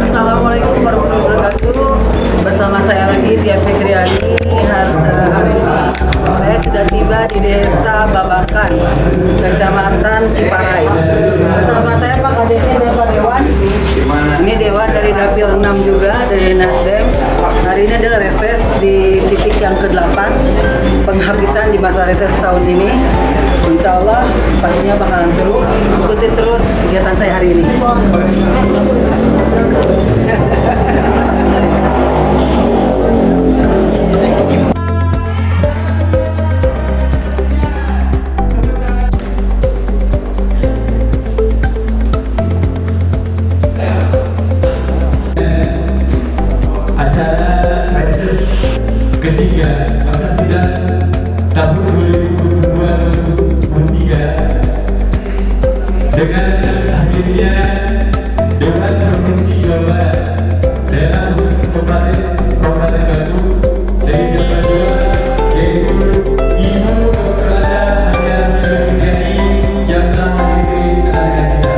Assalamualaikum warahmatullahi wabarakatuh. Bersama saya lagi Tia Fitriani. Hari ini saya sudah tiba di Desa Babakan, Kecamatan Ciparai. Bersama saya Pak Kadesnya dan Pak Dewan. Ini Dewan dari Dapil 6 juga dari Nasdem. Hari ini adalah reses di titik yang ke-8, penghabisan di masa reses tahun ini. Insya Allah pastinya bakalan seru. Ikuti terus kegiatan saya hari ini. Acara reses ketiga masa sidang tahun 2022-2023 dengan hadirnya Dewan Provinsi Jawa Barat daerah Kabupaten Bandung dari Jawa Barat, yaitu Ibu Kepada Haja Fitriani yang telah menghadiri acara kita.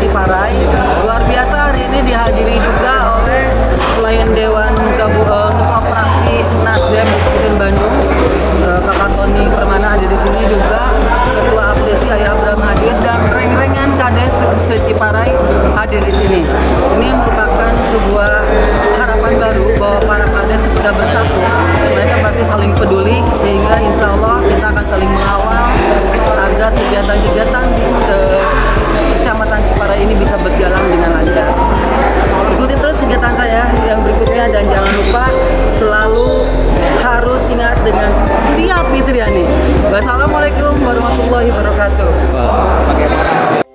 Ciparai. Luar biasa hari ini dihadiri juga oleh selain Dewan Ketua Fraksi Nasdem Kabupaten Bandung, Kakak Tony Permana hadir di sini juga, Ketua Abdesi Ayah Abraham hadir, dan reng-rengan Kades se-Ciparai hadir di sini. Ini merupakan sebuah harapan baru bahwa para Kades ketika bersatu, mereka berarti saling peduli, sehingga insya Allah kita akan saling mengawal agar kegiatan-kegiatan Kecamatan Ciparai ini bisa berjalan dengan lancar. Ikuti terus kegiatan saya yang berikutnya, dan jangan lupa selalu harus ingat dengan Tia Fitriani. Wassalamualaikum warahmatullahi wabarakatuh.